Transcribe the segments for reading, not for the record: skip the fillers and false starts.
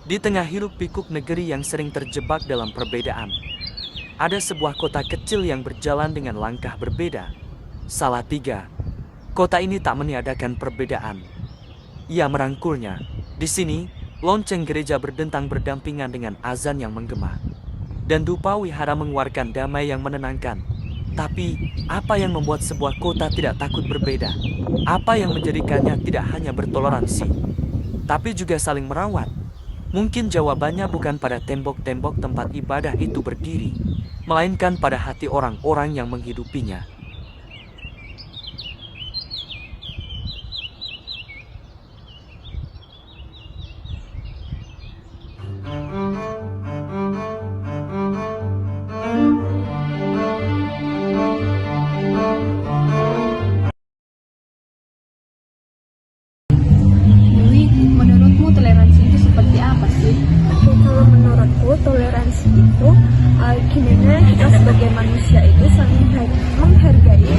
Di tengah hiruk-pikuk negeri yang sering terjebak dalam perbedaan, ada sebuah kota kecil yang berjalan dengan langkah berbeda. Salatiga. Kota ini tak meniadakan perbedaan. Ia merangkulnya. Di sini, lonceng gereja berdentang berdampingan dengan azan yang menggema. Dan dupa wihara mengeluarkan damai yang menenangkan. Tapi, apa yang membuat sebuah kota tidak takut berbeda? Apa yang menjadikannya tidak hanya bertoleransi, tapi juga saling merawat? Mungkin jawabannya bukan pada tembok-tembok tempat ibadah itu berdiri, melainkan pada hati orang-orang yang menghidupinya. Dewi, menurutmu toleransi itu seperti apa sih? Oke, kalau menurutku toleransi itu gimana kita sebagai manusia itu saling menghargai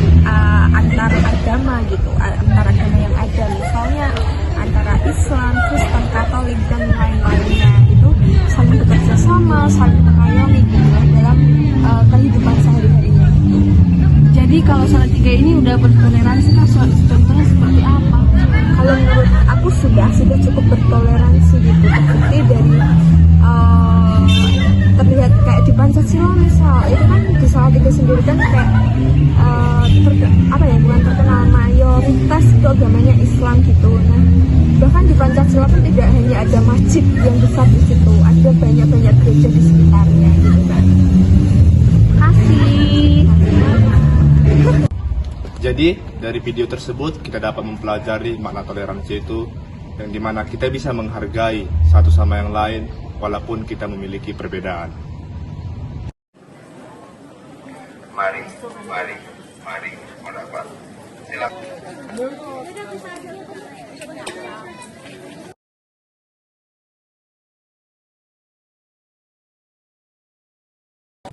antar agama gitu, antar agama yang ada, misalnya antara Islam, Kristen, Katolik dan lain-lainnya itu saling bekerja sama, saling mengayomi gitu ya, dalam kehidupan sehari-harinya gitu. Jadi kalau Salatiga ini udah bertoleransi kan contohnya seperti apa? Kalau menurut aku sudah cukup bertoleransi gitu, seperti dari terlihat kayak di Pancasila misal itu kan di Salatiga sendiri kan kayak bukan terkenal mayoritas itu agamanya Islam gitu. Nah bahkan di Pancasila pun tidak hanya ada masjid yang besar di situ, ada banyak gereja di sekitarnya gitu kan. Kasih. Jadi dari video tersebut kita dapat mempelajari makna toleransi itu, yang dimana kita bisa menghargai satu sama yang lain walaupun kita memiliki perbedaan. Mari mendapat. Silakan.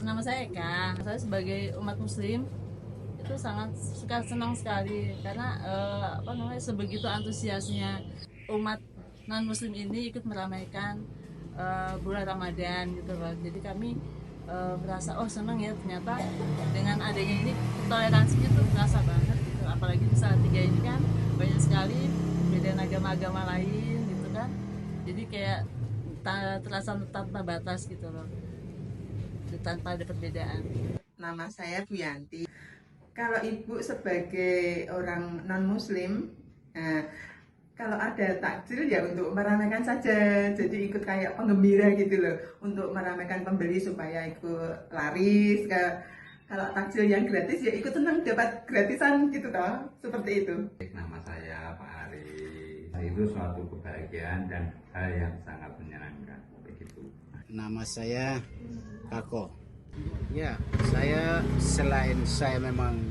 Nama saya Eka. Saya sebagai umat Muslim itu sangat senang sekali karena sebegitu antusiasnya umat non Muslim ini ikut meramaikan bulan Ramadan gitu loh. Jadi kami merasa senang ya, ternyata dengan adanya ini toleransinya tuh berasa banget gitu. Apalagi di Salatiga ini kan banyak sekali perbedaan agama-agama lain gitu kan. Jadi kayak terasa tanpa batas gitu loh, tanpa ada perbedaan. Nama saya Bu Yanti. Kalau Ibu sebagai orang non-Muslim, kalau ada takjil ya untuk meramaikan saja, jadi ikut kayak penggembira gitu loh, untuk meramaikan pembeli supaya ikut laris. Kalau takjil yang gratis ya ikut senang dapat gratisan gitu toh, seperti itu. Nama saya Pak Ari. Itu suatu kebahagiaan dan hal yang sangat menyenangkan begitu. Nama saya Kako. Ya, selain saya memang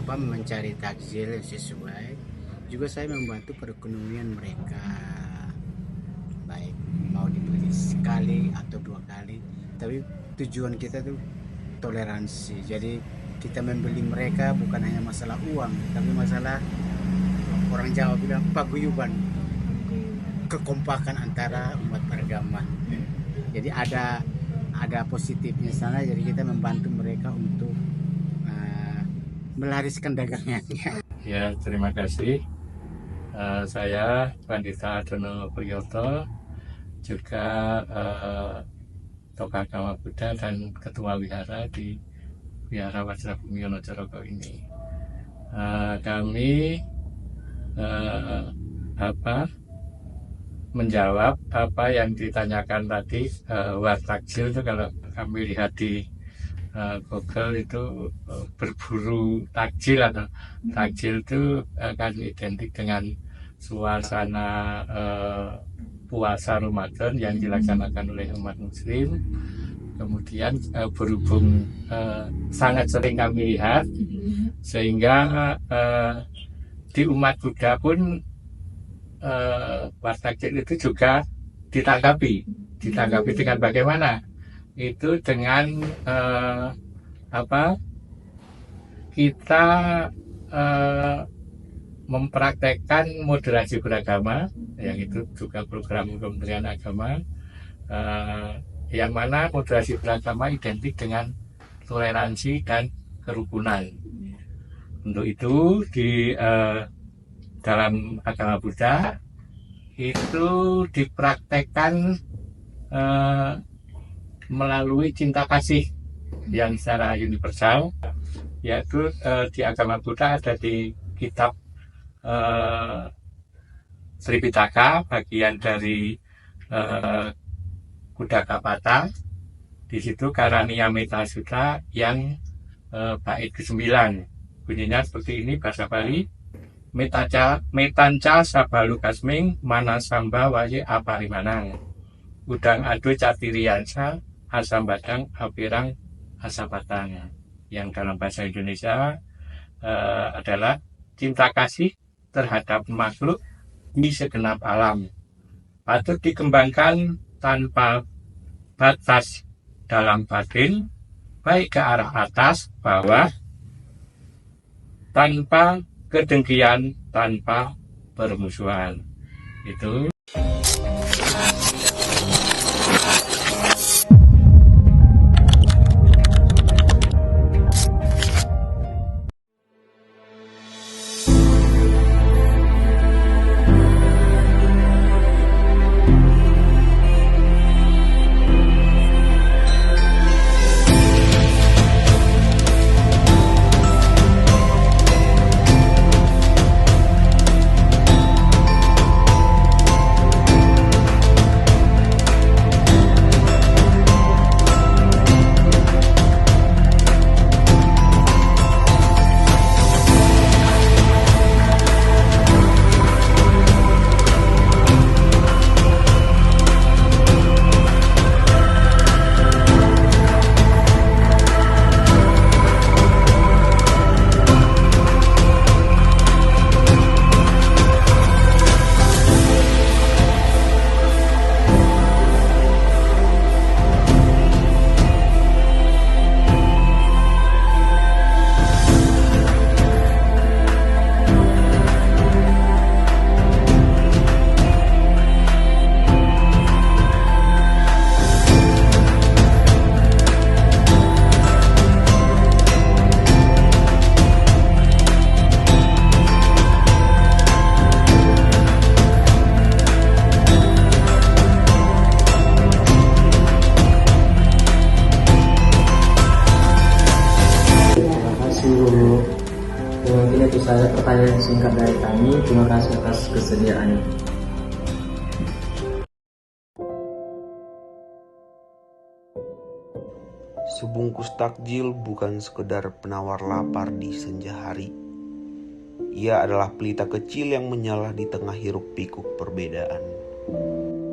mencari takjil sesuai, juga saya membantu perekonomian mereka, baik mau dibeli sekali atau 2 kali, tapi tujuan kita tuh toleransi. Jadi kita membeli mereka bukan hanya masalah uang, tapi masalah, orang Jawa bilang, paguyuban, kekompakan antara umat beragama. Jadi ada positifnya sana, jadi kita membantu mereka untuk melariskan dagangnya. Ya, terima kasih. Saya Pandita Adono Priyoto, juga tokoh agama Buddha dan ketua wihara di Wihara Wajrabumi Wonocorogo ini. Kami menjawab apa yang ditanyakan tadi. Takjil itu kalau kami lihat di Google itu berburu takjil, atau takjil itu kan identik dengan suasana puasa Ramadan yang dilaksanakan oleh umat Muslim. Kemudian berhubung sangat sering kami lihat, sehingga di umat Buddha pun takjil itu juga ditanggapi dengan bagaimana? Itu dengan kita mempraktekkan moderasi beragama, yang itu juga program Kementerian Agama, yang mana moderasi beragama identik dengan toleransi dan kerukunan. Untuk itu di dalam agama Buddha itu dipraktekkan melalui cinta kasih yang secara universal, yaitu di agama Buddha ada di kitab Tripitaka bagian dari Kuddakapata. Di situ Karaniya Metta Sutta yang bait ke-9. Bunyinya seperti ini bahasa Bali. Metanca sabalu kasming manasamba waye aparimanang. Udang adu catiriansa asam badang apirang asabatang. Yang dalam bahasa Indonesia adalah cinta kasih terhadap makhluk di segenap alam patut dikembangkan tanpa batas dalam batin, baik ke arah atas, bawah, tanpa kedengkian, tanpa permusuhan. Itu. Mungkin itu saja pertanyaan singkat dari kami. Terima kasih atas kesediaannya. Sebungkus takjil bukan sekedar penawar lapar di senja hari. Ia adalah pelita kecil yang menyala di tengah hiruk pikuk perbedaan.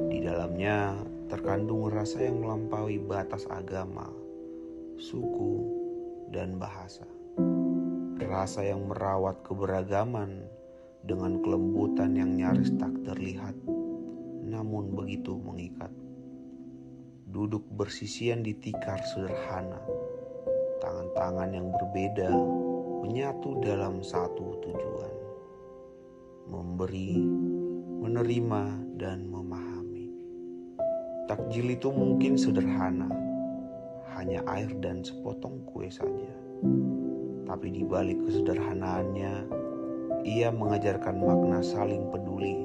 Di dalamnya terkandung rasa yang melampaui batas agama, suku, dan bahasa. Rasa yang merawat keberagaman dengan kelembutan yang nyaris tak terlihat, namun begitu mengikat. Duduk bersisian di tikar sederhana, tangan-tangan yang berbeda menyatu dalam satu tujuan: memberi, menerima, dan memahami. Takjil itu mungkin sederhana, hanya air dan sepotong kue saja. Tapi di balik kesederhanaannya, ia mengajarkan makna saling peduli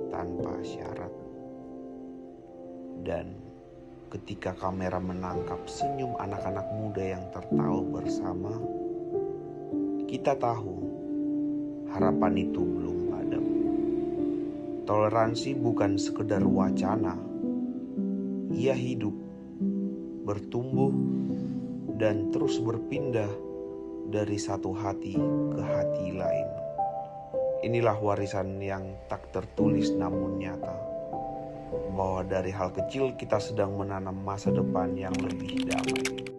tanpa syarat. Dan ketika kamera menangkap senyum anak-anak muda yang tertawa bersama, kita tahu harapan itu belum padam. Toleransi bukan sekedar wacana. Ia hidup, bertumbuh, dan terus berpindah dari satu hati ke hati lain. Inilah warisan yang tak tertulis namun nyata, bahwa dari hal kecil kita sedang menanam masa depan yang lebih damai.